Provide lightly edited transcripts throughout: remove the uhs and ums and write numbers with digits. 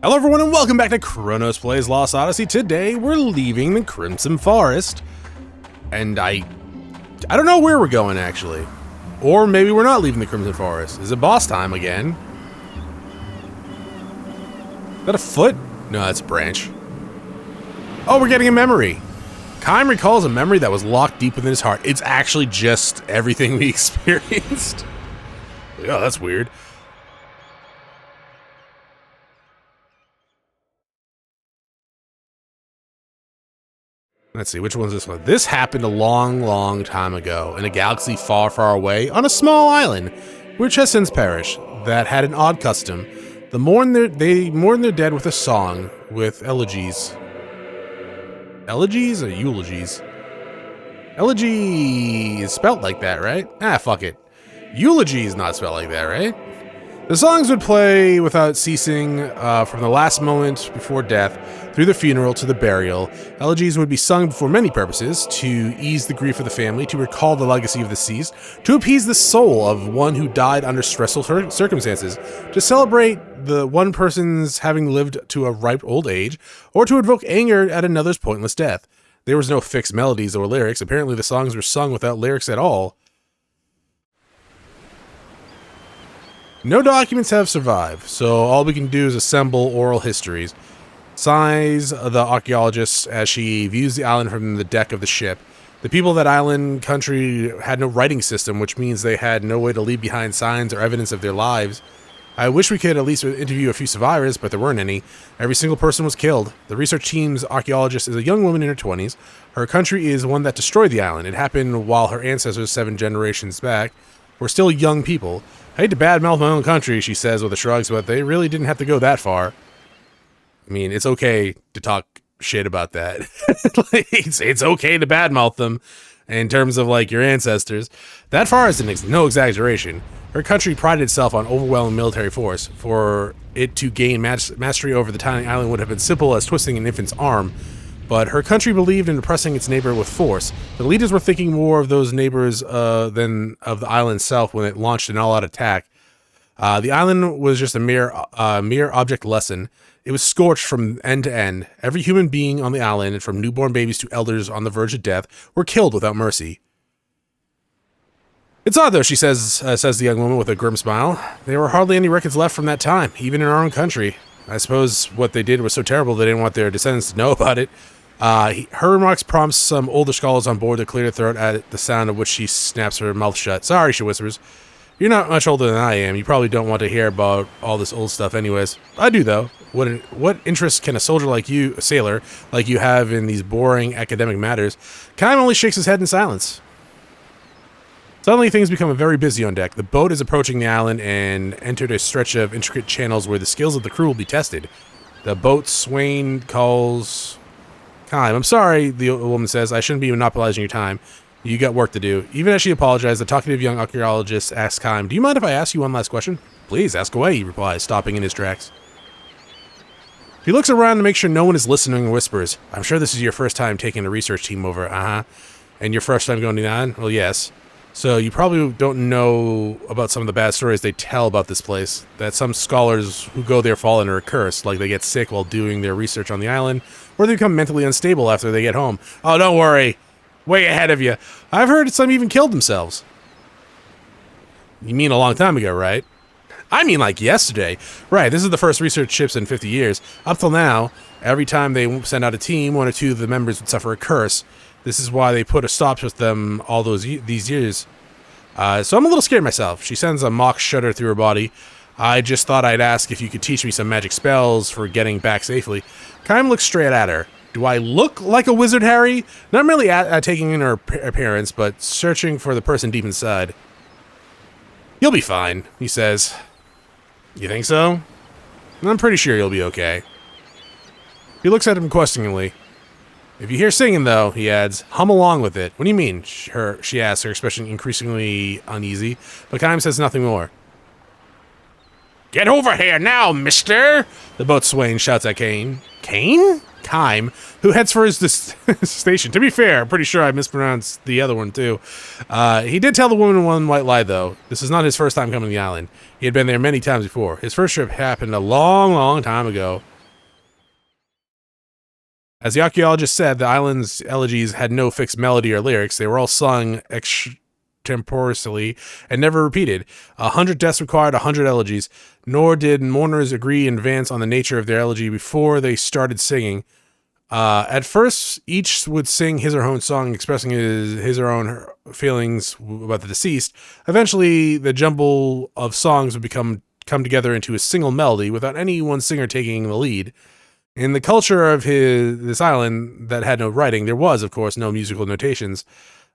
Hello everyone and welcome back to Chronos Plays Lost Odyssey. Today we're leaving the Crimson Forest. And I don't know where we're going actually. Or maybe we're not leaving the Crimson Forest. Is it boss time again? Is that a foot? No, that's a branch. Oh, we're getting a memory. Kaim recalls a memory that was locked deep within his heart. It's actually just everything we experienced. Oh, that's weird. Let's see, which one's this one? This happened a long, long time ago in a galaxy far, far away on a small island, which has since perished, that had an odd custom. They mourn their dead with a song, with elegies. Elegies or eulogies? Elegy is spelt like that, right? Ah, fuck it. Eulogy is not spelled like that, right? The songs would play without ceasing from the last moment before death, through the funeral to the burial. Elegies would be sung for many purposes: to ease the grief of the family, to recall the legacy of the deceased, to appease the soul of one who died under stressful circumstances, to celebrate the one person's having lived to a ripe old age, or to invoke anger at another's pointless death. There was no fixed melodies or lyrics. Apparently the songs were sung without lyrics at all. No documents have survived, so all we can do is assemble oral histories. Sighs the archaeologist as she views the island from the deck of the ship. The people of that island country had no writing system, which means they had no way to leave behind signs or evidence of their lives. I wish we could at least interview a few survivors, but there weren't any. Every single person was killed. The research team's archaeologist is a young woman in her 20s. Her country is one that destroyed the island. It happened while her ancestors 7 generations back were still young people. I hate to badmouth my own country, she says with a shrug, but they really didn't have to go that far. I mean, it's okay to talk shit about that. it's okay to badmouth them in terms of, like, your ancestors. That far is no exaggeration. Her country prided itself on overwhelming military force. For it to gain mastery over the tiny island would have been simple as twisting an infant's arm. But her country believed in oppressing its neighbor with force. The leaders were thinking more of those neighbors than of the island itself when it launched an all-out attack. The island was just a mere object lesson. It was scorched from end to end. Every human being on the island, from newborn babies to elders on the verge of death, were killed without mercy. It's odd, though, she says the young woman with a grim smile. There were hardly any records left from that time, even in our own country. I suppose what they did was so terrible they didn't want their descendants to know about it. Her remarks prompts some older scholars on board to clear their throat at the sound of which she snaps her mouth shut. Sorry, she whispers. You're not much older than I am. You probably don't want to hear about all this old stuff anyways. I do, though. What interest can a soldier like you, a sailor like you, have in these boring academic matters? Kaim only shakes his head in silence. Suddenly, things become very busy on deck. The boat is approaching the island and entered a stretch of intricate channels where the skills of the crew will be tested. The boat's swain calls Kaim. I'm sorry, the woman says. I shouldn't be monopolizing your time. You got work to do. Even as she apologized, the talkative young archaeologist asks Kaim, do you mind if I ask you one last question? Please, ask away, he replies, stopping in his tracks. He looks around to make sure no one is listening and whispers, I'm sure this is your first time taking a research team over. And your first time going to the island? Well, yes. So you probably don't know about some of the bad stories they tell about this place, that some scholars who go there fall under a curse, like they get sick while doing their research on the island, or they become mentally unstable after they get home. Oh, don't worry. Way ahead of you. I've heard some even killed themselves. You mean a long time ago, right? I mean like yesterday. Right, this is the first research ships in 50 years. Up till now, every time they send out a team, 1 or 2 of the members would suffer a curse. This is why they put a stop to them all these years. So I'm a little scared myself. She sends a mock shudder through her body. I just thought I'd ask if you could teach me some magic spells for getting back safely. Kaim looks straight at her. Do I look like a wizard, Harry? Not merely taking in her appearance, but searching for the person deep inside. You'll be fine, he says. You think so? I'm pretty sure you'll be okay. He looks at him questioningly. If you hear singing, though, he adds, hum along with it. What do you mean? She asks, her expression increasingly uneasy, but Kaim says nothing more. Get over here now, mister! The boat's swain shouts at Kaim, who heads for his station. To be fair, I'm pretty sure I mispronounced the other one, too. He did tell the woman one white lie, though. This is not his first time coming to the island. He had been there many times before. His first trip happened a long, long time ago. As the archaeologist said, the island's elegies had no fixed melody or lyrics. They were all sung extemporaneously and never repeated. 100 deaths required 100 elegies, nor did mourners agree in advance on the nature of their elegy before they started singing. At first, each would sing his or her own song, expressing his or her own feelings about the deceased. Eventually, the jumble of songs would come together into a single melody without any one singer taking the lead. In the culture of this island that had no writing, there was, of course, no musical notations.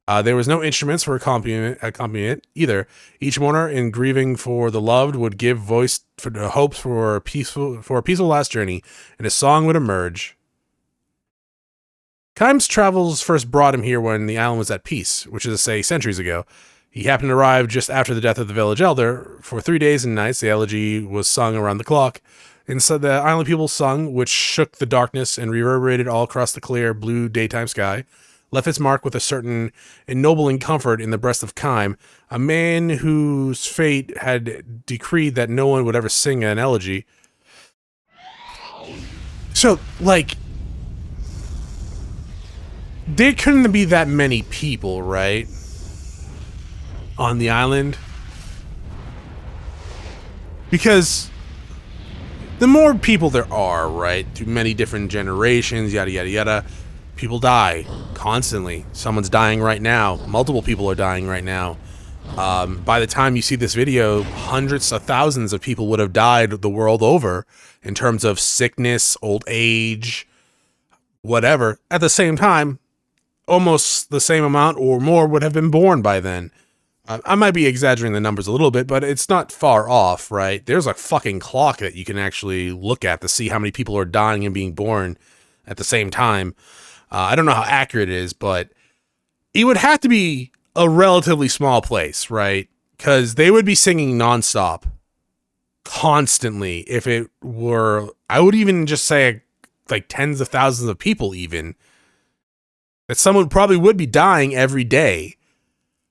There was no instruments for accompaniment either. Each mourner, in grieving for the loved, would give voice for the hopes for a peaceful last journey, and a song would emerge. Kime's travels first brought him here when the island was at peace, which is to say centuries ago. He happened to arrive just after the death of the village elder. For 3 days and nights, the elegy was sung around the clock. And so the island people sung, which shook the darkness and reverberated all across the clear, blue daytime sky, left its mark with a certain ennobling comfort in the breast of Kime, a man whose fate had decreed that no one would ever sing an elegy. So, like, there couldn't be that many people, right, on the island, because the more people there are, right, through many different generations, yada yada yada, people die constantly. Someone's dying right now. Multiple people are dying right now. By the time you see this video, hundreds of thousands of people would have died the world over in terms of sickness, old age, whatever. At the same time, almost the same amount or more would have been born by then. I might be exaggerating the numbers a little bit, but it's not far off, right? There's a fucking clock that you can actually look at to see how many people are dying and being born at the same time. I don't know how accurate it is, but it would have to be a relatively small place, right? Because they would be singing nonstop, constantly. If it were, I would even just say like tens of thousands of people even, that someone probably would be dying every day.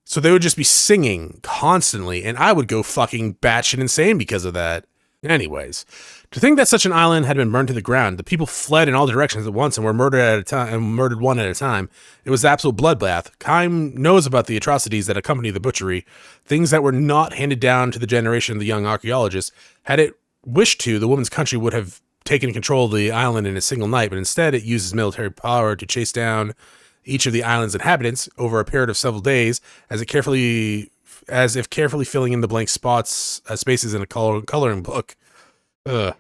So they would just be singing constantly, and I would go fucking batshit insane because of that. Anyways, to think that such an island had been burned to the ground, the people fled in all directions at once and were murdered one at a time. It was an absolute bloodbath. Kime knows about the atrocities that accompany the butchery, things that were not handed down to the generation of the young archaeologists. Had it wished to, the woman's country would have taken control of the island in a single night, but instead it uses military power to chase down each of the island's inhabitants over a period of several days, as if carefully filling in the blank spaces in a coloring book. The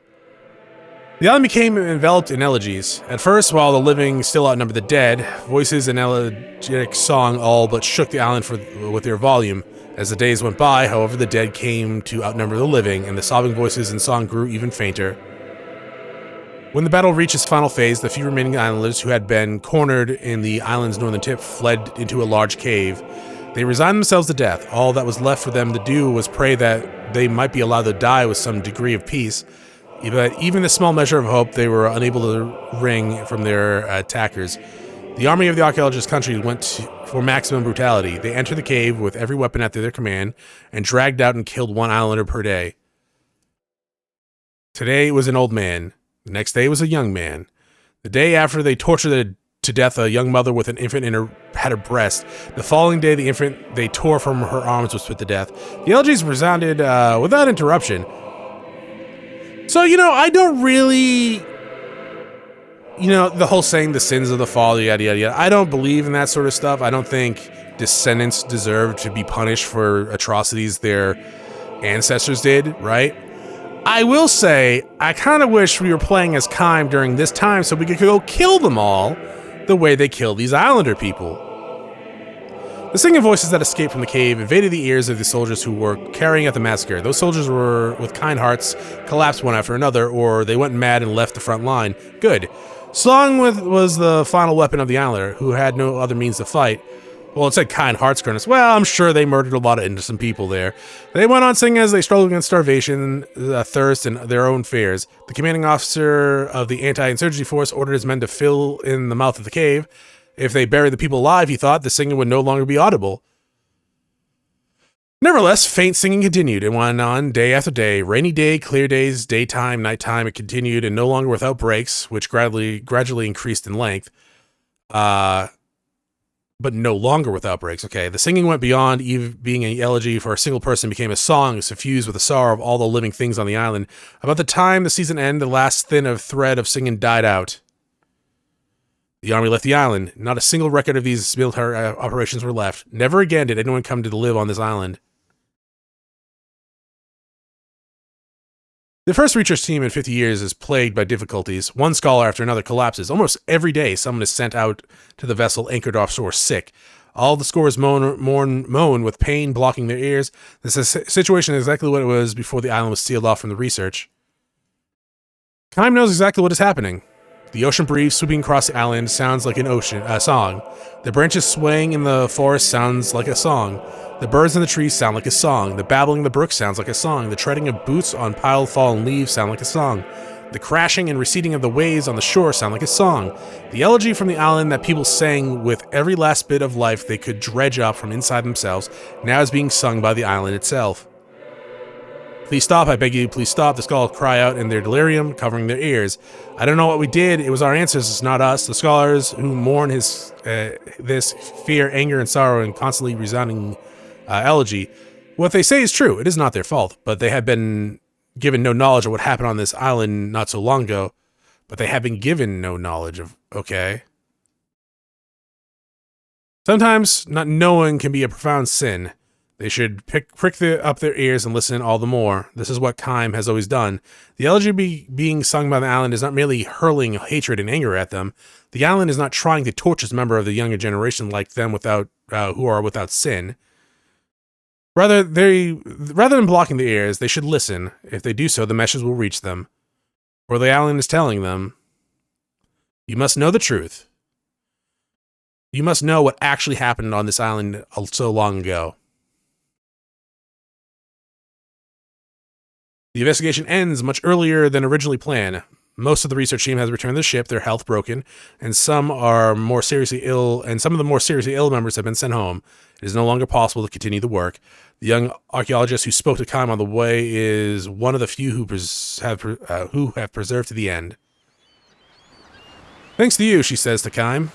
island became enveloped in elegies. At first, while the living still outnumbered the dead, voices and elegiac song all but shook the island with their volume. As the days went by, however, the dead came to outnumber the living, and the sobbing voices and song grew even fainter. When the battle reached its final phase, the few remaining islanders who had been cornered in the island's northern tip fled into a large cave. They resigned themselves to death. All that was left for them to do was pray that they might be allowed to die with some degree of peace. But even the small measure of hope they were unable to wring from their attackers. The army of the archaeologist country went for maximum brutality. They entered the cave with every weapon at their command and dragged out and killed one islander per day. Today it was an old man. The next day was a young man. The day after, they tortured to death a young mother with an infant at her breast. The following day, the infant they tore from her arms was put to death. The elegies resounded without interruption. So, I don't really, the whole saying the sins of the father, yada, yada, yada. I don't believe in that sort of stuff. I don't think descendants deserve to be punished for atrocities their ancestors did, right? I will say, I kind of wish we were playing as Kime during this time so we could go kill them all the way they kill these islander people. The singing voices that escaped from the cave invaded the ears of the soldiers who were carrying out the massacre. Those soldiers were, with kind hearts, collapsed one after another, or they went mad and left the front line. Good. Song was the final weapon of the islander, who had no other means to fight. Well, it said kind hearts, Chronos. Well, I'm sure they murdered a lot of innocent people there. They went on singing as they struggled against starvation, thirst, and their own fears. The commanding officer of the anti-insurgency force ordered his men to fill in the mouth of the cave. If they buried the people alive, he thought, the singing would no longer be audible. Nevertheless, faint singing continued and went on day after day. Rainy day, clear days, daytime, nighttime. It continued, and no longer without breaks, which gradually increased in length. But no longer without breaks. Okay, the singing went beyond being an elegy for a single person, became a song suffused with the sorrow of all the living things on the island. About the time the season ended, the last thin thread of singing died out. The army left the island. Not a single record of these military operations were left. Never again did anyone come to live on this island. The first research team in 50 years is plagued by difficulties. One scholar after another collapses. Almost every day, someone is sent out to the vessel anchored offshore sick. All the scores moan with pain blocking their ears. This situation is exactly what it was before the island was sealed off from the research. Kime knows exactly what is happening. The ocean breeze sweeping across the island sounds like a song. The branches swaying in the forest sounds like a song. The birds in the trees sound like a song. The babbling of the brook sounds like a song. The treading of boots on piled fallen leaves sound like a song. The crashing and receding of the waves on the shore sound like a song. The elegy from the island that people sang with every last bit of life they could dredge up from inside themselves now is being sung by the island itself. Please stop, I beg you, please stop, the scholars cry out in their delirium, covering their ears. I don't know what we did, it was our ancestors, not us. The scholars who mourn this fear, anger, and sorrow in constantly resounding elegy. What they say is true, it is not their fault, but they have been given no knowledge of what happened on this island not so long ago. But they have been given no knowledge of, okay. Sometimes not knowing can be a profound sin. They should prick up their ears and listen all the more. This is what Kime has always done. The elegy being sung by the island is not merely hurling hatred and anger at them. The island is not trying to torture a member of the younger generation like them who are without sin. Rather than blocking their ears, they should listen. If they do so, the message will reach them. For the island is telling them, you must know the truth. You must know what actually happened on this island so long ago. The investigation ends much earlier than originally planned. Most of the research team has returned to the ship, their health broken, and some of the more seriously ill members have been sent home. It is no longer possible to continue the work. The young archaeologist who spoke to Kime on the way is one of the few who have preserved to the end. Thanks to you, she says to Kime.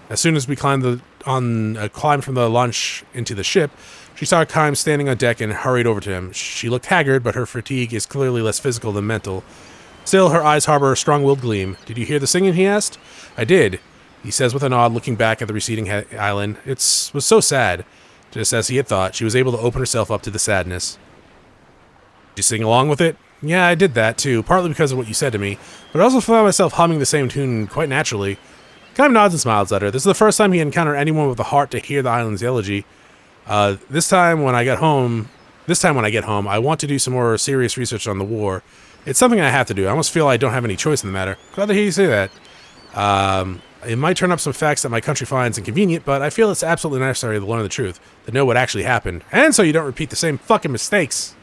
As soon as we climbed from the launch into the ship, she saw Kime standing on deck and hurried over to him. She looked haggard, but her fatigue is clearly less physical than mental. Still, her eyes harbor a strong-willed gleam. Did you hear the singing, he asked. I did, he says with a nod, looking back at the receding island. It was so sad. Just as he had thought, she was able to open herself up to the sadness. Did you sing along with it? Yeah, I did that, too, partly because of what you said to me, but I also found myself humming the same tune quite naturally. Kime nods and smiles at her. This is the first time he encountered anyone with a heart to hear the island's elegy. This time when I get home, I want to do some more serious research on the war. It's something I have to do. I almost feel I don't have any choice in the matter. Glad to hear you say that. It might turn up some facts that my country finds inconvenient, but I feel it's absolutely necessary to learn the truth, to know what actually happened, and so you don't repeat the same fucking mistakes.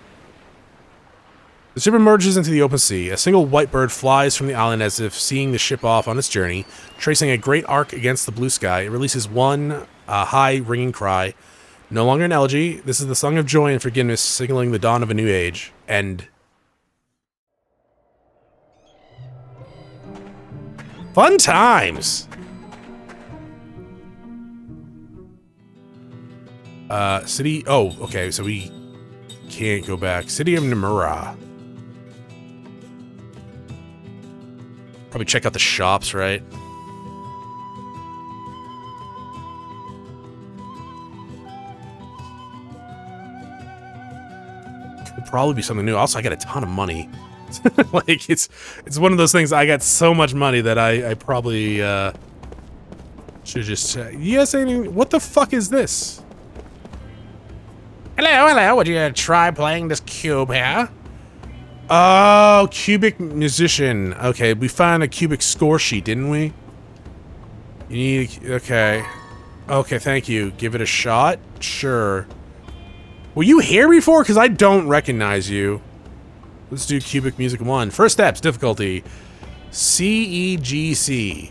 The ship emerges into the open sea. A single white bird flies from the island as if seeing the ship off on its journey. Tracing a great arc against the blue sky, it releases one high, ringing cry. No longer an elegy, this is the song of joy and forgiveness, signaling the dawn of a new age. End. Fun times! City... Oh, okay, so we can't go back. City of Numara. Probably check out the shops, right? Could probably be something new. Also, I got a ton of money. Like, it's one of those things, I got so much money that I probably, should just... yes, what the fuck is this? Hello, would you try playing this cube here? Oh, cubic musician. Okay, we found a cubic score sheet, didn't we? You need... okay. Okay, thank you. Give it a shot? Sure. Were you here before? Because I don't recognize you. Let's do cubic music 1. First steps, difficulty. C, E, G, C.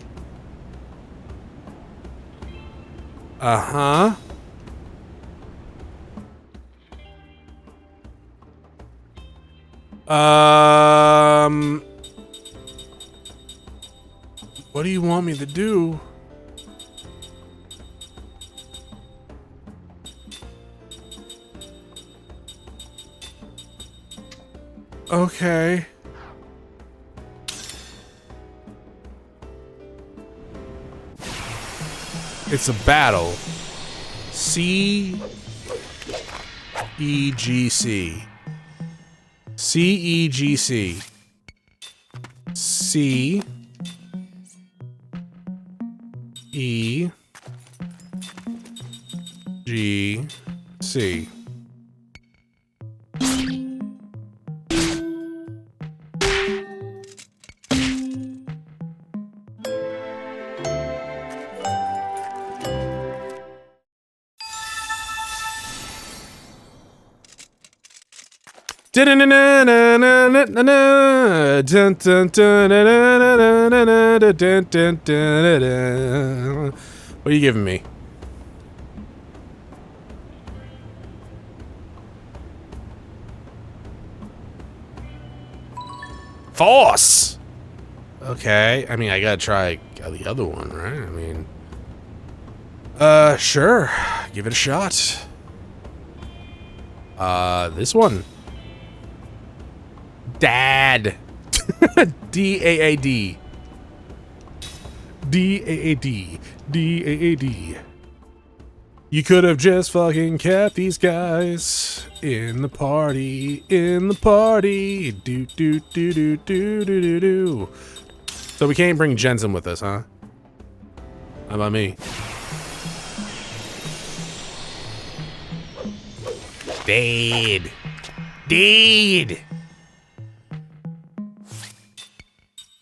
Uh-huh. What do you want me to do? Okay. It's a battle. C-E-G-C. C-E-G-C. C-E-G-C. What are you giving me? Force! Okay, I mean, I gotta try the other one, right? I mean... sure. Give it a shot. This one. Dad. D-A-A-D. D-A-A-D. D-A-A-D. You could have just fucking kept these guys in the party. In the party. Do, do, do, do, do, do, do, do. So we can't bring Jensen with us, huh? How about me? Dead. Dead.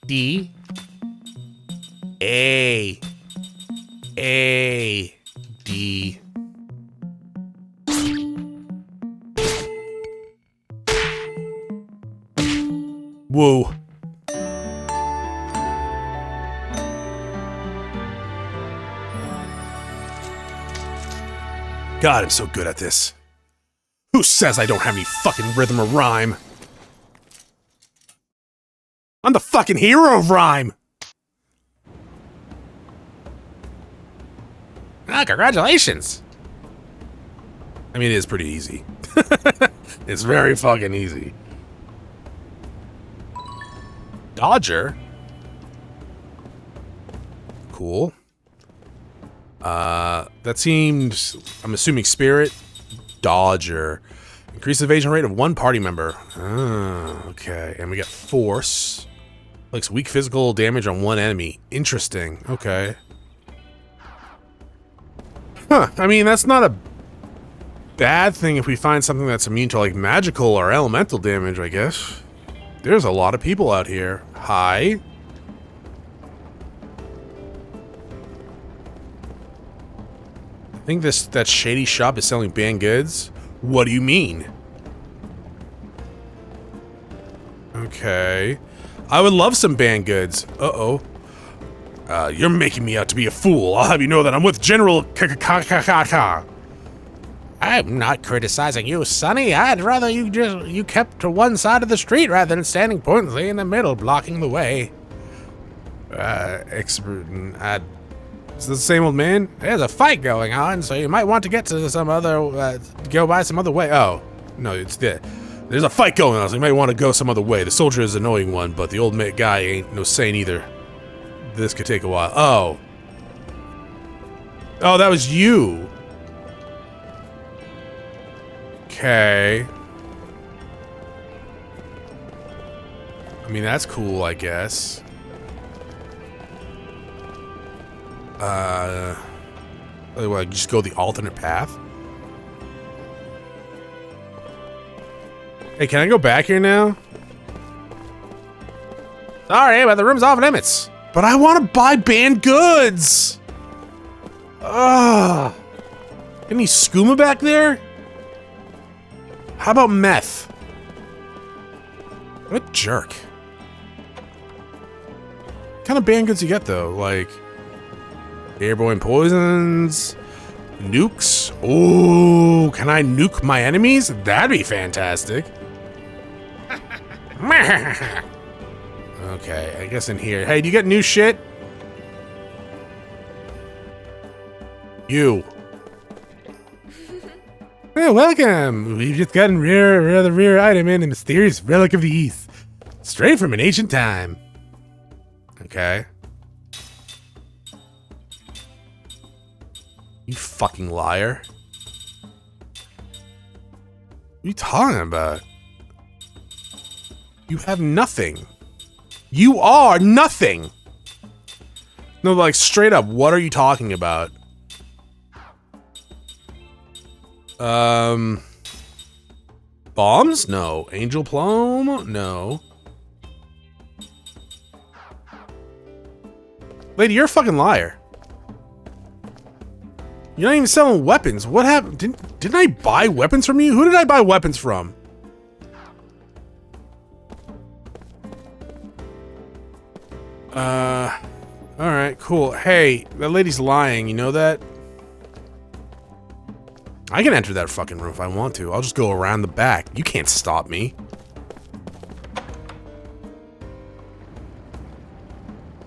D. A. A. D. Whoa. God, I'm so good at this. Who says I don't have any fucking rhythm or rhyme? I'm the fucking hero of rhyme! Ah, congratulations! I mean, it is pretty easy. It's very fucking easy. Dodger? Cool. That seemed... I'm assuming spirit. Dodger. Increase evasion rate of one party member. Oh, okay. And we got force. Likes weak physical damage on one enemy. Interesting. Okay. Huh. I mean, that's not a bad thing if we find something that's immune to, like, magical or elemental damage, I guess. There's a lot of people out here. Hi. I think that shady shop is selling banned goods. What do you mean? Okay. I would love some banned goods. Uh-oh. You're making me out to be a fool. I'll have you know that I'm with General K-K-K-K-K. I'm not criticizing you, Sonny. I'd rather you kept to one side of the street rather than standing pointedly in the middle, blocking the way. Expert... Is this the same old man? There's a fight going on, so you might want to get to some other, go by some other way. Oh, no, it's there. There's a fight going on, so you might want to go some other way. The soldier is an annoying one, but the old mate guy ain't no saint either. This could take a while. Oh. Oh, that was you. Okay. I mean, that's cool, I guess. Like, just go the alternate path? Hey, can I go back here now? Sorry, but the room's off limits. But I want to buy banned goods! Ugh. Any skooma back there? How about meth? What a jerk. What kind of banned goods you get, though? Like... airborne poisons, nukes. Oh, can I nuke my enemies? That'd be fantastic. Okay, I guess in here. Hey, do you get new shit? You. Hey, welcome! We've just gotten the rare item in the mysterious relic of the East. Straight from an ancient time. Okay. You fucking liar. What are you talking about? You have nothing. You are nothing! No, like, straight up, what are you talking about? Bombs? No. Angel Plum? No. Lady, you're a fucking liar. You're not even selling weapons. What happened? Didn't I buy weapons from you? Who did I buy weapons from? Alright, cool. Hey, that lady's lying, you know that? I can enter that fucking room if I want to. I'll just go around the back. You can't stop me.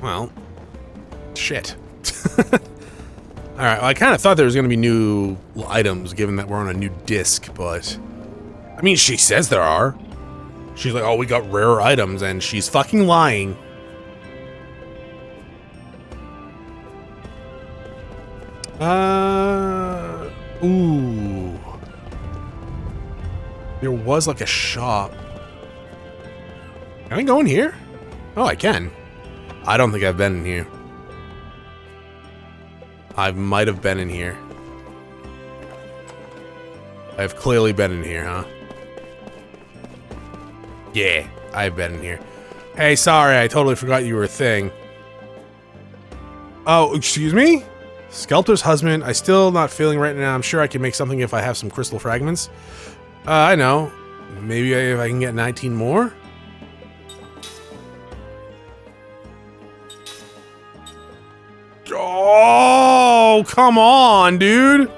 Well, shit. Alright, well, I kind of thought there was going to be new items given that we're on a new disc, but... I mean, she says there are. She's like, oh, we got rare items, and she's fucking lying. Ooh. There was like a shop. Can I go in here? Oh, I can. I don't think I've been in here. I might have been in here. I've clearly been in here, huh? Yeah, I've been in here. Hey, sorry, I totally forgot you were a thing. Oh, excuse me? Sculptor's husband. I still not feeling right now. I'm sure I can make something if I have some crystal fragments. I know. Maybe if I can get 19 more? Oh, come on, dude.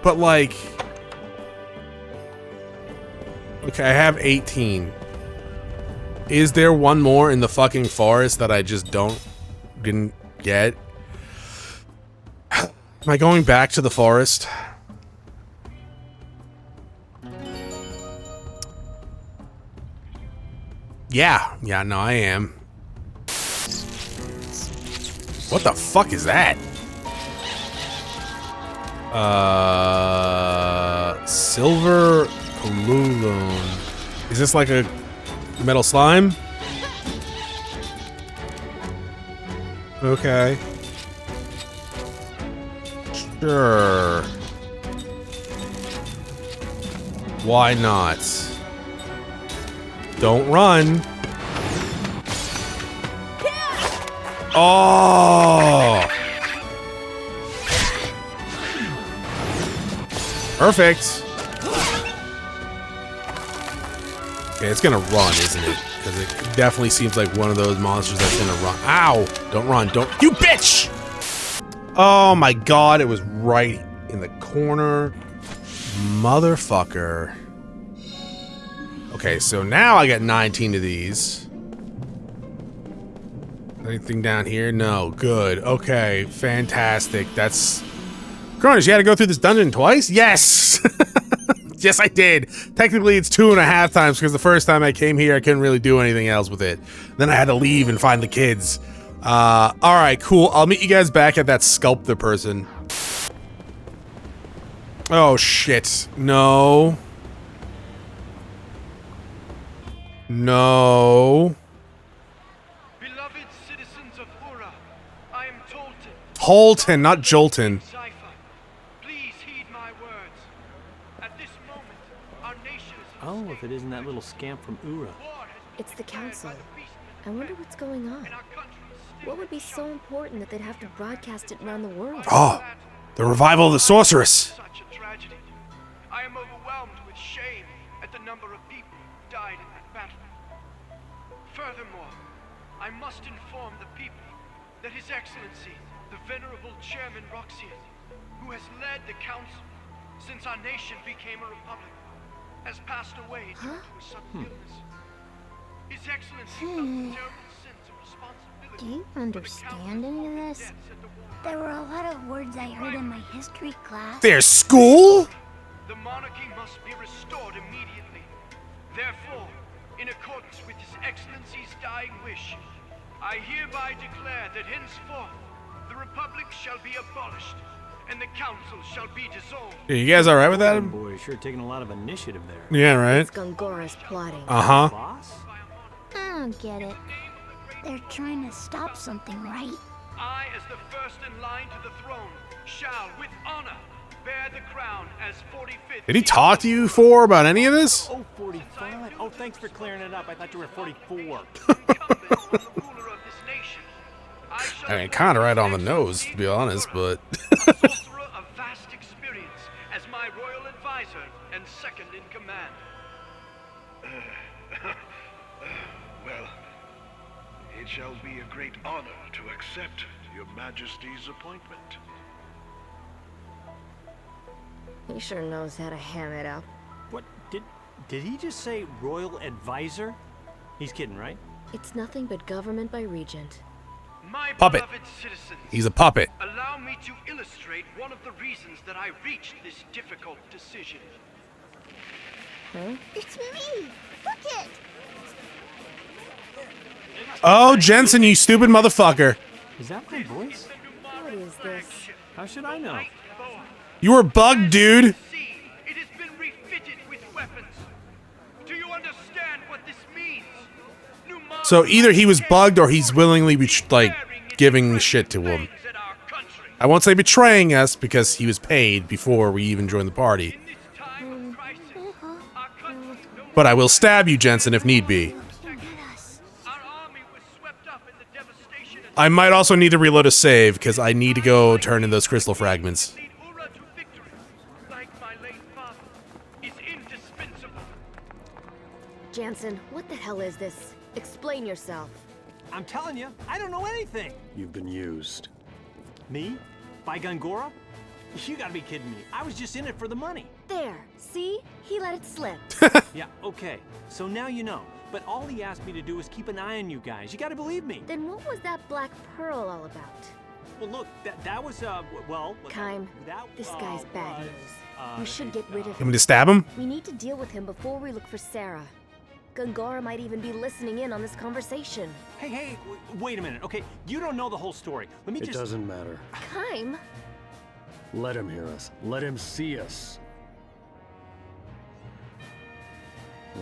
But like... Okay, I have 18. Is there one more in the fucking forest that I just didn't get? Am I going back to the forest? Yeah, no, I am. What the fuck is that? Silver Colulone. Is this like a metal slime? Okay. Sure. Why not? Don't run. Oh! Perfect. Okay, it's gonna run, isn't it? Because it definitely seems like one of those monsters that's gonna run. Ow! Don't run, don't- You bitch! Oh my god, it was right in the corner. Motherfucker. Okay, so now I got 19 of these. Anything down here? No. Good. Okay, fantastic. That's... Chronos, you had to go through this dungeon twice? Yes! Yes, I did. Technically, it's 2.5 times because the first time I came here, I couldn't really do anything else with it. Then I had to leave and find the kids. Alright, cool. I'll meet you guys back at that sculptor person. Oh, shit. No. No. Beloved citizens of Uhra, I am Tolton. Tolton, not Jolton. Please heed my words. At this moment, our nation is Oh, if it isn't that little scamp from Uhra. It's the council. I wonder what's going on. What would be so important that they'd have to broadcast it around the world? Oh, the revival of the sorceress. Such a tragedy. I am overwhelmed with shame at the number of people who died in that battle. Furthermore, I must inform the people that His Excellency, the Venerable Chairman Roxian, who has led the council, since our nation became a republic, has passed away due to a sudden illness. His Excellency felt a terrible sense of responsibility. Do you understand any of this? There were a lot of words I heard in my history class. There's school? The monarchy must be restored immediately. Therefore, in accordance with His Excellency's dying wish, I hereby declare that henceforth the Republic shall be abolished and the Council shall be dissolved. You guys alright with that? Boy, sure taking a lot of initiative there. Yeah, right. It's Gongora's plotting. Uh-huh. Boss? I don't get it. They're trying to stop something, right? I, as the first in line to the throne, shall, with honor, bear the crown as 45th. Did he talk to you before about any of this? Oh, 45. Oh, thanks for clearing it up. I thought you were 44. I mean, kind of right on the nose, to be honest, but... Sorcerer of vast experience as my royal advisor and second in command. Well, it shall be a great honor to accept your Majesty's appointment. He sure knows how to ham it up. What? Did he just say royal advisor? He's kidding, right? It's nothing but government by regent. My Puppet. beloved citizens, He's a puppet. allow me to illustrate one of the reasons that I reached this difficult decision. Huh? It's me! Look it! Oh, Jensen, you stupid motherfucker. Is that my voice? What is this? How should I know? You were bugged, dude. See, it has been refitted with weapons. Do you understand what this means? Numara So either he was bugged or he's willingly, like, giving shit to him. at our country. I won't say betraying us because he was paid before we even joined the party. In this time of crisis, our country no But I will stab you, Jensen, if need be. Our army was swept up in the devastation and I might also need to reload a save because I need to go turn in those crystal fragments. lead Uhra to victory, like my late father, is indispensable. Jansen, what the hell is this? Explain yourself. I'm telling you, I don't know anything. You've been used. Me? By Gongora? You gotta be kidding me. I was just in it for the money. There, see? He let it slip. Yeah, okay. So now you know. But all he asked me to do is keep an eye on you guys. You gotta believe me. Then what was that black pearl all about? Well, look, that was, well... Kime, that, this guy's bad was, news. We should get rid of Want him. me to stab him? We need to deal with him before we look for Sarah. Gongora might even be listening in on this conversation. Hey, wait a minute, okay? You don't know the whole story. Let me It just... doesn't matter. Kime? Let him hear us. Let him see us.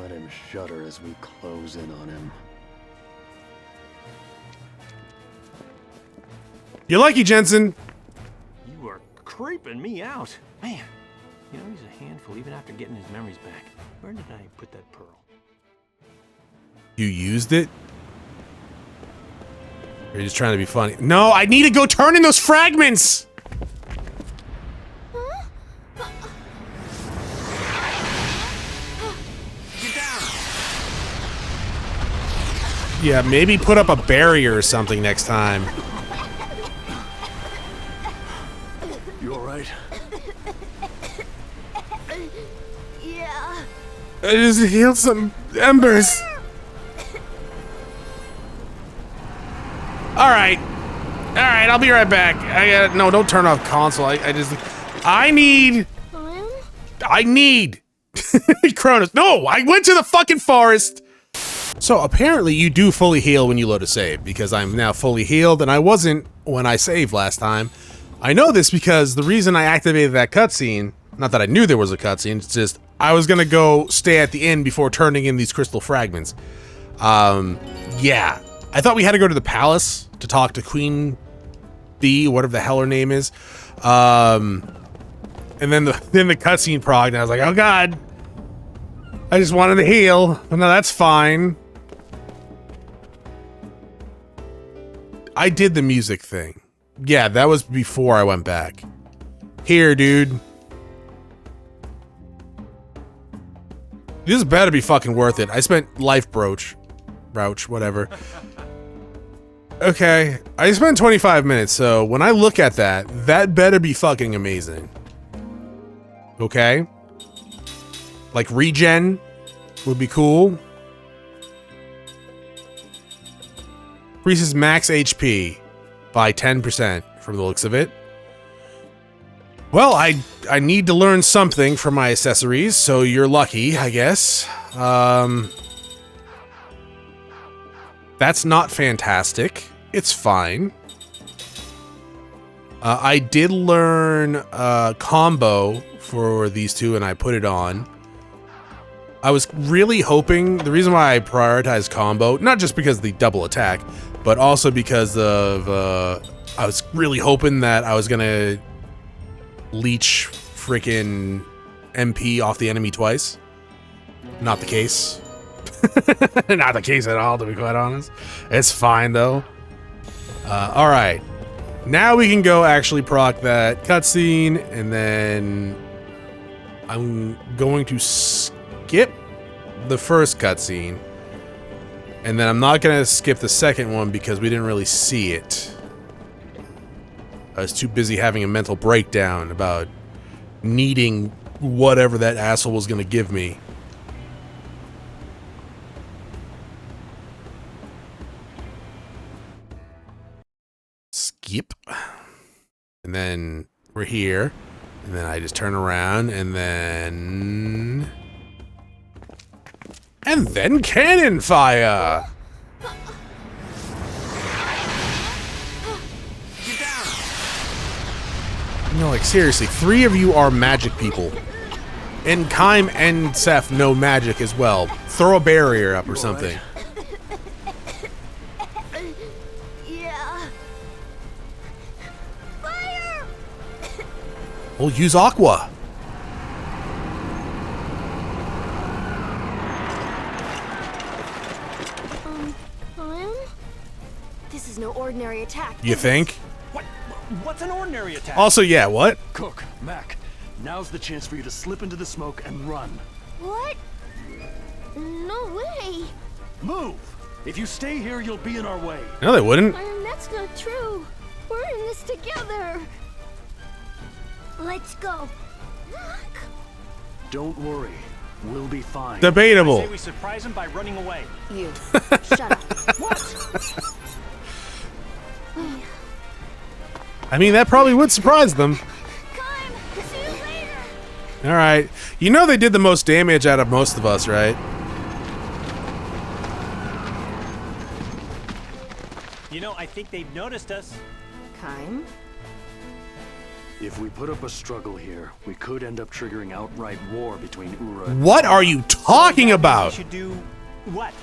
Let him shudder as we close in on him. You're lucky, Jensen. You are creeping me out. Man, you know, he's a handful even after getting his memories back. Where did I put that pearl? You used it? You're just trying to be funny. No, I need to go turn in those fragments! Get down! Yeah, maybe put up a barrier or something next time. You alright? Yeah. I just healed some embers. Alright, I'll be right back. No, don't turn off console. I need Chronos. No, I went to the fucking forest. So apparently you do fully heal when you load a save, because I'm now fully healed and I wasn't when I saved last time. I know this because the reason I activated that cutscene, not that I knew there was a cutscene, it's just I was gonna go stay at the inn before turning in these crystal fragments. Yeah. I thought we had to go to the palace to talk to Queen Bee, whatever the hell her name is. And then the cutscene progged, and I was like, oh god. I just wanted to heal. But no, that's fine. I did the music thing. Yeah, that was before I went back. Here, dude. This better be fucking worth it. I spent life brooch, whatever. Okay, I spent 25 minutes, so when I look at that, that better be fucking amazing. Okay. Like regen would be cool. Increases max HP by 10% from the looks of it. Well, I need to learn something from my accessories, so you're lucky, I guess. That's not fantastic. It's fine. I did learn combo for these two, and I put it on. I was really hoping, the reason why I prioritized combo, not just because of the double attack, but also because of, I was really hoping that I was gonna leech freaking MP off the enemy twice. Not the case. Not the case at all, to be quite honest. It's fine, though. Alright. Now we can go actually proc that cutscene, and then I'm going to skip the first cutscene, and then I'm not going to skip the second one because we didn't really see it. I was too busy having a mental breakdown about needing whatever that asshole was going to give me. Skip. And then we're here. And then I just turn around and then... And then cannon fire! No, like seriously, 3 of you are magic people. And Kime and Seth know magic as well. Throw a barrier up or something. Yeah. Fire! We'll use Aqua. This is no ordinary attack. You think? What's an ordinary attack? Also, yeah, what? Cook, Mac, now's the chance for you to slip into the smoke and run. What? No way. Move! If you stay here, you'll be in our way. No, they wouldn't. That's not true. We're in this together. Let's go. Don't worry, we'll be fine. Debatable. I say we surprise him by running away. You. Shut up. What? I mean, that probably would surprise them. Kime, see you later. Alright. You know they did the most damage out of most of us, right? You know, I think they've noticed us. Kime? If we put up a struggle here, we could end up triggering outright war between Uhra and... What are you talking We about? should do what?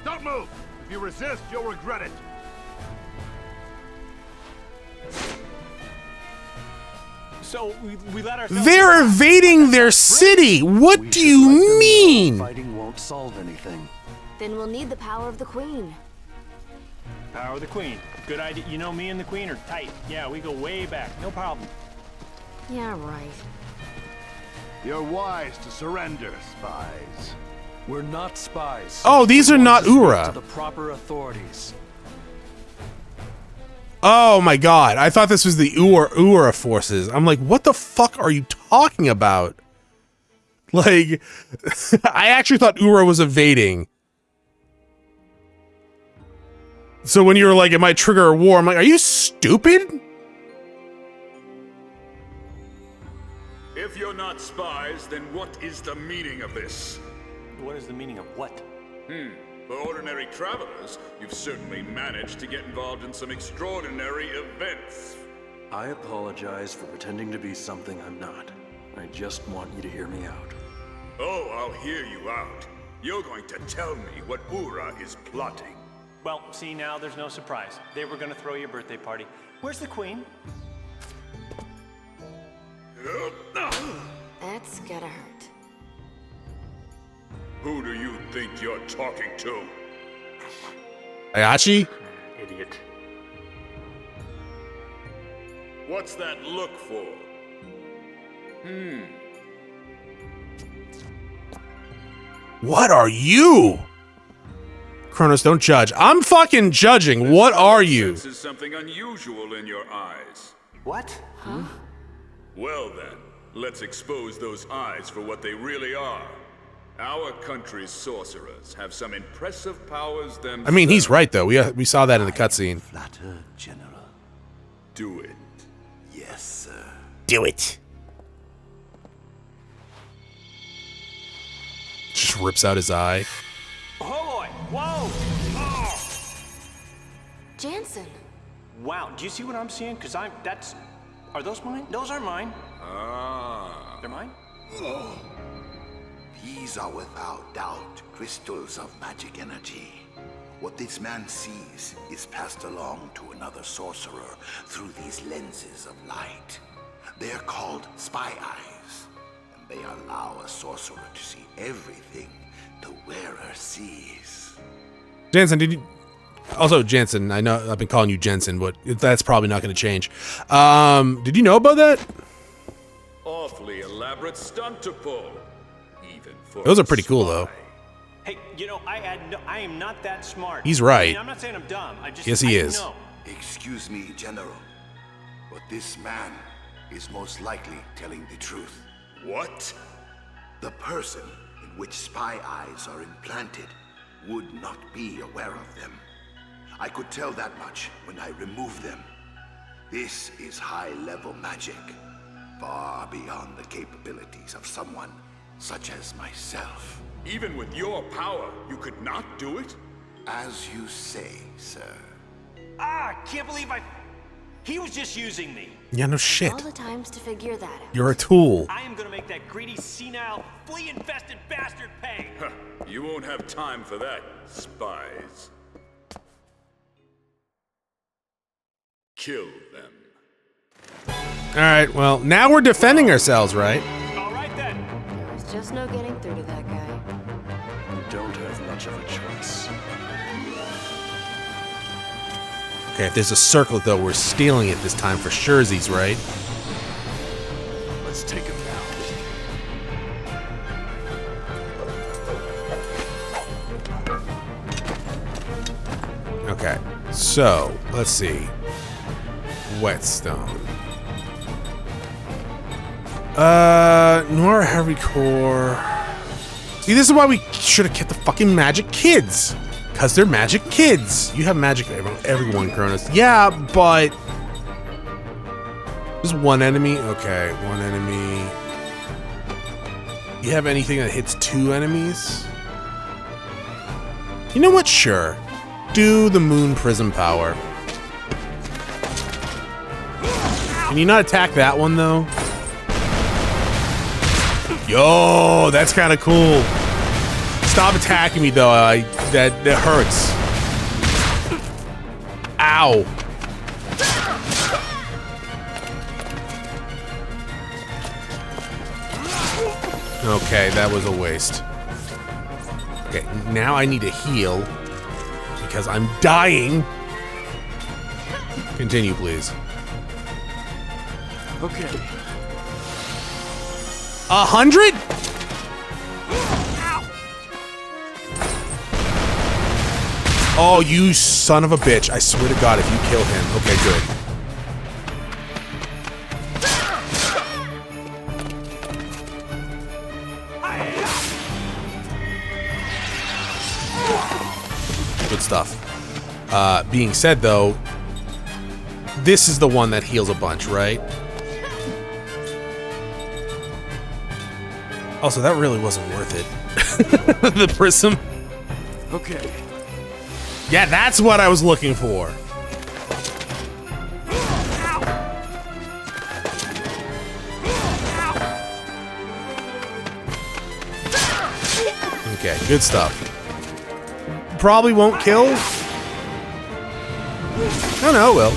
Don't move! If you resist, you'll regret it. So we let ourselves... They're invading their city! What We do should you let them know mean? Fighting won't solve anything. Then we'll need the power of the Queen. Power of the Queen. Good idea. You know, me and the Queen are tight. Yeah, we go way back. No problem. Yeah, right. You're wise to surrender, spies. We're not spies. Oh, these We are want not to speak Uhra. to the proper authorities. Oh my god, I thought this was the Uhra forces. I'm like, what the fuck are you talking about? Like, I actually thought Uhra was evading. So when you were like, it might trigger a war, I'm like, are you stupid? If you're not spies, then what is the meaning of this? What is the meaning of what? For ordinary travelers, you've certainly managed to get involved in some extraordinary events. I apologize for pretending to be something I'm not. I just want you to hear me out. Oh, I'll hear you out. You're going to tell me what Uhra is plotting. Well, see, now there's no surprise. They were going to throw your birthday party. Where's the Queen? That's gotta hurt. Who do you think you're talking to? Ayachi? Idiot. What's that look for? What are you? Chronos, don't judge. I'm fucking judging. What are you? This is something unusual in your eyes. What? Huh? Well then, let's expose those eyes for what they really are. Our country's sorcerers have some impressive powers themselves. I mean, he's right, though. We saw that in the cutscene. Flatter, General. Do it. Yes, sir. Do it. Just rips out his eye. Oh boy! Whoa! Oh. Jansen. Wow, do you see what I'm seeing? Because are those mine? Those are mine. Ah. They're mine? These are without doubt crystals of magic energy. What this man sees is passed along to another sorcerer through these lenses of light. They are called spy eyes, and they allow a sorcerer to see everything the wearer sees. Jansen, did you... Also, Jansen, I know I've been calling you Jensen, but that's probably not going to change. Did you know about that? Awfully elaborate stunt to pull. Even for Those are pretty cool, though. Hey, you know, I am not that smart. He's right. I mean, I'm not saying I'm dumb. Yes, he is. Know. Excuse me, General, but this man is most likely telling the truth. What? The person in which spy eyes are implanted would not be aware of them. I could tell that much when I remove them. This is high-level magic, far beyond the capabilities of someone such as myself. Even with your power, you could not do it? As you say, sir. I can't believe he was just using me. Yeah, no shit. All the times to figure that out. You're a tool. I am gonna make that greedy, senile, flea-infested bastard pay. Huh, you won't have time for that, spies. Kill them. Alright, well, now we're defending ourselves, right? All right then. There was just no getting through to that guy. We don't have much of a choice. Okay, if there's a circlet, though, we're stealing it this time for surezies, right? Let's take him down. Okay, so, let's see. Whetstone. Numara Heavy Core. See, this is why we should have kept the fucking magic kids. Because they're magic kids. You have magic everyone, Chronos. Yeah, but... Just one enemy? Okay, one enemy. You have anything that hits 2 enemies? You know what? Sure. Do the Moon Prism power. Can you not attack that one, though? Yo, that's kind of cool. Stop attacking me, though. That hurts. Ow. Okay, that was a waste. Okay, now I need to heal because I'm dying. Continue, please. Okay. 100? Oh, you son of a bitch. I swear to God, if you kill him. Okay, good. Good stuff. Being said, though, this is the one that heals a bunch, right? Also, that really wasn't worth it. The prism. Okay. Yeah, that's what I was looking for. Okay, good stuff. Probably won't kill. Oh no, it will.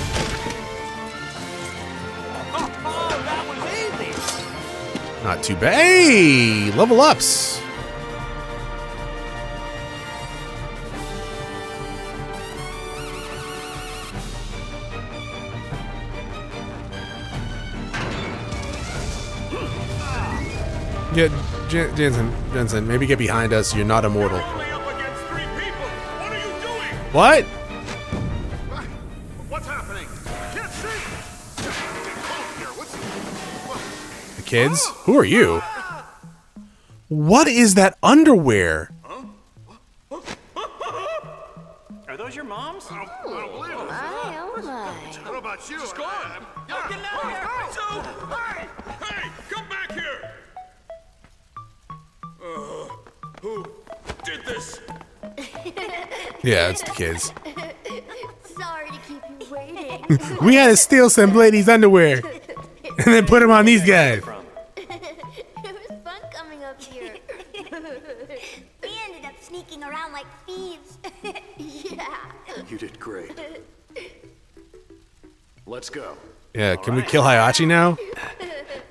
That was easy. Not too bad. Hey, level ups. Yeah, Jensen, maybe get behind us. You're not immortal. Only up against 3 people. What are you doing? What? What's happening? I can't see! Get cold here. kids. Who are you? What is that underwear? Are those your moms? My, oh my. What about you? Just go on. Get out here. Hey, come back here. Who did this? Yeah, it's the kids. Sorry to keep you waiting. We had to steal some ladies' underwear and then put them on these guys. It was fun coming up here. We ended up sneaking around like thieves. Yeah. You did great. Let's go. Yeah, can we kill Hayachi now?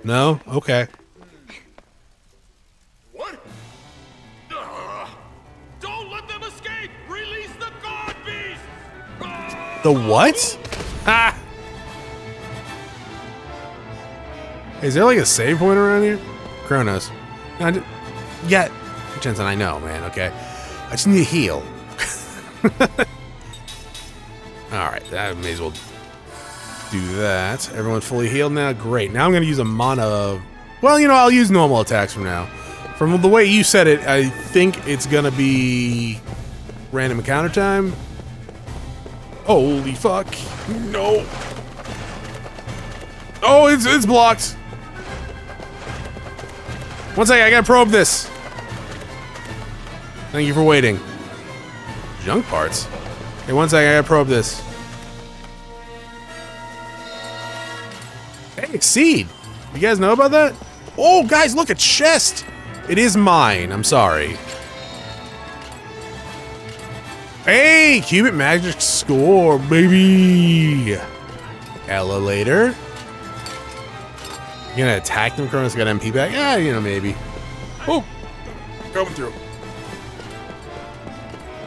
No? Okay. What? Don't let them escape! Release the god beasts! The what? Ha! Is there like a save point around here? Chronos. No, yeah, Jensen, I know, man, okay? I just need to heal. Alright, I may as well do that. Everyone's fully healed now? Great. Now I'm going to use a mana... Well, you know, I'll use normal attacks from now. From the way you said it, I think it's going to be... random encounter time. Holy fuck. No. Oh, it's blocked. One second, I gotta probe this. Thank you for waiting. Junk parts? Hey, one second, I gotta probe this. Hey, seed. You guys know about that? Oh, guys, look, a chest. It is mine. I'm sorry. Hey, Cubit Magic score, baby. Elevator. You gonna attack them, Chronos? Got MP back? Yeah, you know, maybe. Oh, going through.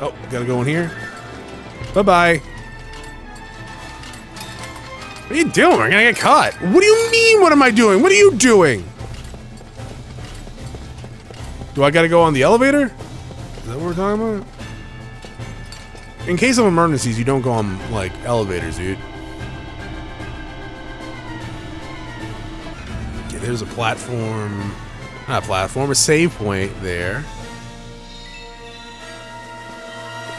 Oh, gotta go in here. Bye-bye. What are you doing? We're gonna get caught. What do you mean, what am I doing? What are you doing? Do I gotta go on the elevator? Is that what we're talking about? In case of emergencies, you don't go on, like, elevators, dude. Okay, there's a platform. Not a platform, a save point there.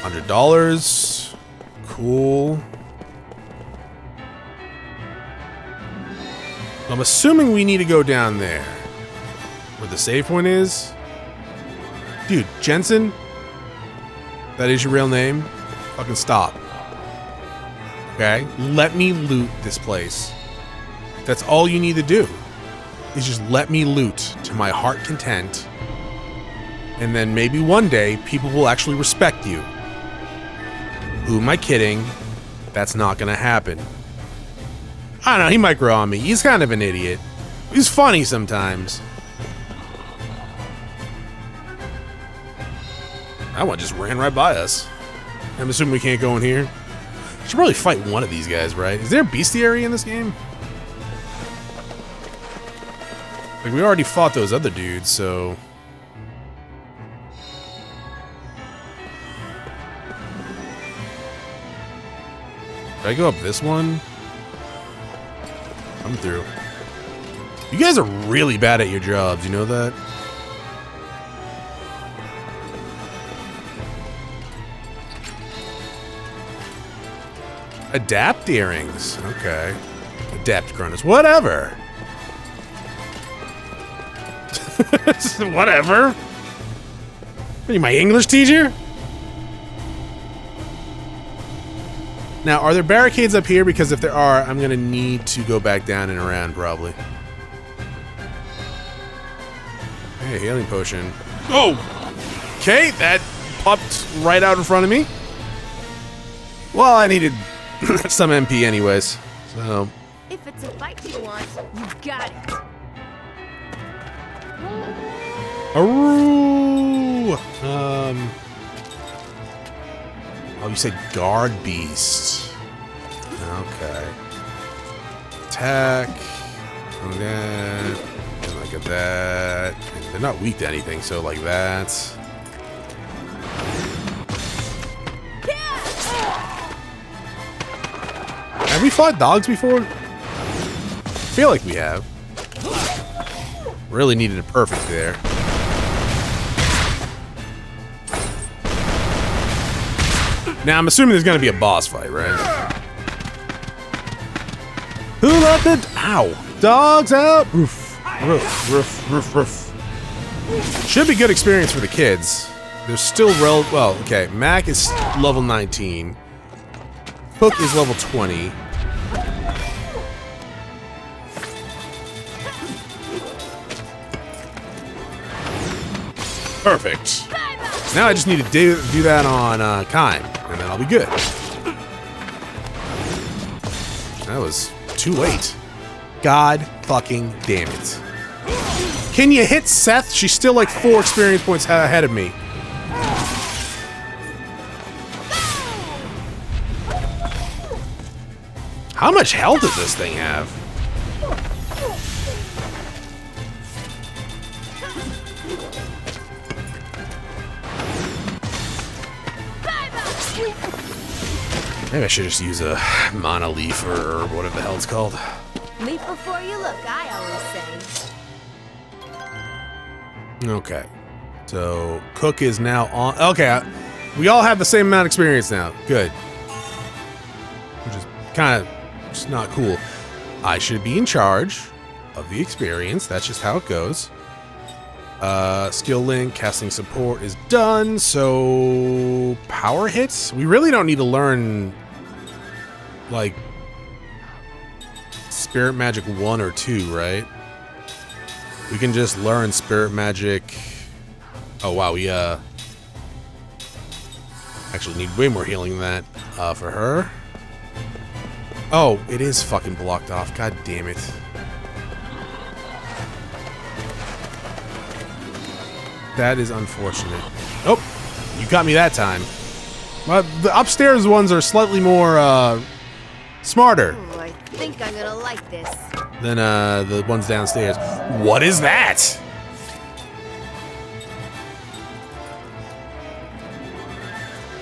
$100. Cool. I'm assuming we need to go down there. Where the save point is. Dude, Jensen? That is your real name? Fucking stop. Okay? Let me loot this place. That's all you need to do. Is just let me loot to my heart content. And then maybe one day, people will actually respect you. Who am I kidding? That's not gonna happen. I don't know, he might grow on me. He's kind of an idiot. He's funny sometimes. That one just ran right by us. I'm assuming we can't go in here. Should probably fight one of these guys, right? Is there a bestiary in this game? Like, we already fought those other dudes, so... Did I go up this one? I'm through. You guys are really bad at your jobs, you know that? Adapt earrings. Okay. Adapt Chronos. Whatever. Whatever. Are you my English teacher? Now, are there barricades up here? Because if there are, I'm going to need to go back down and around, probably. Hey, healing potion. Oh! Okay, that popped right out in front of me. Well, I needed some MP anyways, so... If it's a fight you want, you got it. Aroo! Oh, you said guard beast. Okay. Attack. Like that. And like that. And they're not weak to anything, so like that. Have we fought dogs before? I feel like we have. Really needed a perfect there. Now, I'm assuming there's going to be a boss fight, right? Who let the... Ow. Dogs out. Roof. Roof. Roof. Roof. Roof. Should be good experience for the kids. There's still well, okay. Mac is level 19. Cook is level 20. Perfect. Now I just need to do that on Kime, and then I'll be good. That was too late. God fucking damn it. Can you hit Seth? She's still like 4 experience points ahead of me. How much health does this thing have? Maybe I should just use a mana leaf or whatever the hell it's called. Leap before you look, I always say. Okay. So, Cook is now on... Okay, we all have the same amount of experience now. Good. Which is kind of just not cool. I should be in charge of the experience. That's just how it goes. Skill link, casting support is done. So, power hits? We really don't need to learn, like, Spirit Magic 1 or 2, right? We can just learn Spirit Magic... Oh, wow, we, actually need way more healing than that, for her. Oh, it is fucking blocked off. God damn it. That is unfortunate. Oh, you got me that time. Well, the upstairs ones are slightly more, smarter. Ooh, I think I'm gonna like this. Than, the ones downstairs. What is that?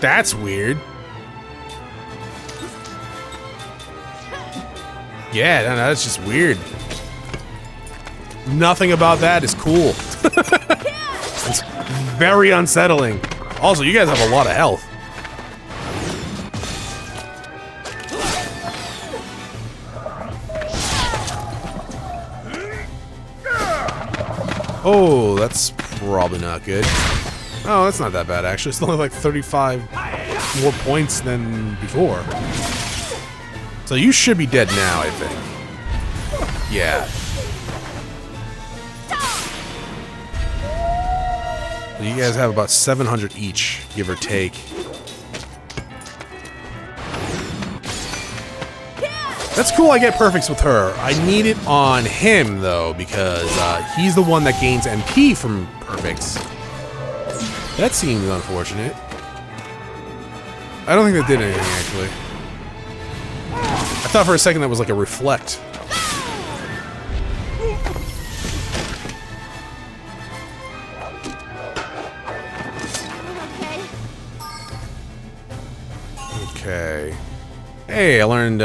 That's weird. Yeah, no, that's just weird. Nothing about that is cool. It's very unsettling. Also, you guys have a lot of health. Oh, that's probably not good. Oh, that's not that bad, actually. It's only like 35 more points than before. So you should be dead now, I think. Yeah. You guys have about 700 each, give or take. That's cool, I get perfects with her. I need it on him, though, because he's the one that gains MP from perfects. That seems unfortunate. I don't think that did anything, actually. I thought for a second that was like a reflect. Okay. Hey, I learned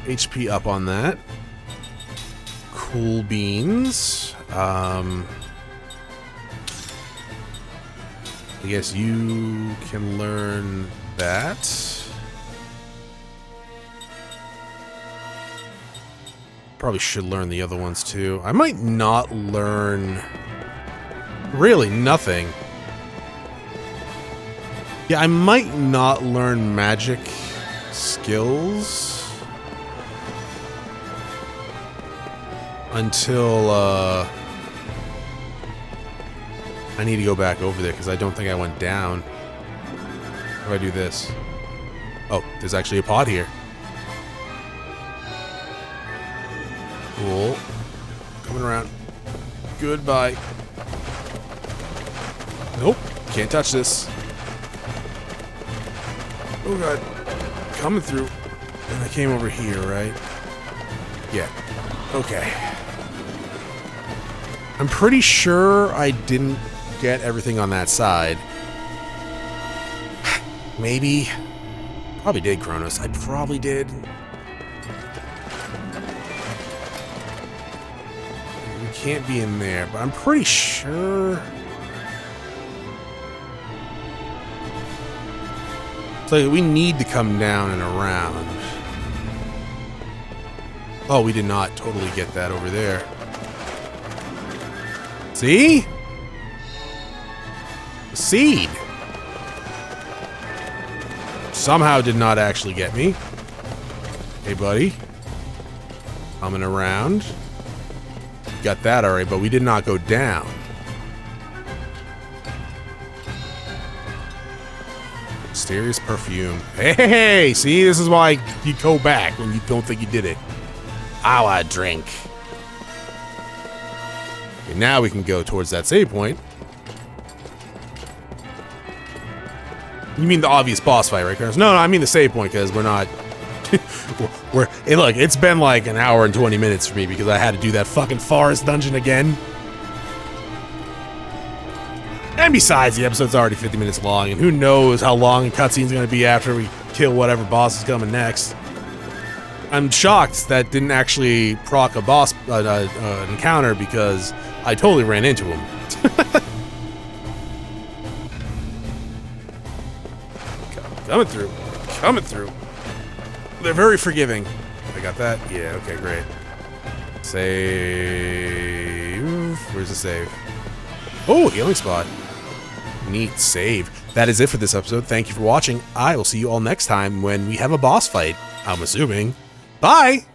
HP up on that. Cool beans. I guess you can learn that. Probably should learn the other ones too. I might not learn really nothing. Yeah, I might not learn magic skills until I need to go back over there because I don't think I went down. How do I do this? Oh, there's actually a pod here. Cool. Coming around. Goodbye. Nope. Can't touch this. Oh god. Coming through. And I came over here, right? Yeah. Okay. I'm pretty sure I didn't get everything on that side. Maybe. Probably did, Chronos. I probably did. can't be in there, but I'm pretty sure. So we need to come down and around. Oh, we did not totally get that over there. See? The seed. Somehow did not actually get me. Hey, buddy. Coming around. Got that alright, but we did not go down. Mysterious perfume. Hey, see, this is why you go back when you don't think you did it. Our drink. Okay, now we can go towards that save point. You mean the obvious boss fight, right, Chronos? No, I mean the save point, because we're not... hey, look, it's been like an hour and 20 minutes for me because I had to do that fucking forest dungeon again. And besides, the episode's already 50 minutes long, and who knows how long a cutscene's going to be after we kill whatever boss is coming next. I'm shocked that didn't actually proc a boss encounter because I totally ran into him. Coming through. Coming through. They're very forgiving. I got that? Yeah, okay, great. Save. Where's the save? Oh, healing spot. Neat save. That is it for this episode. Thank you for watching. I will see you all next time when we have a boss fight, I'm assuming. Bye!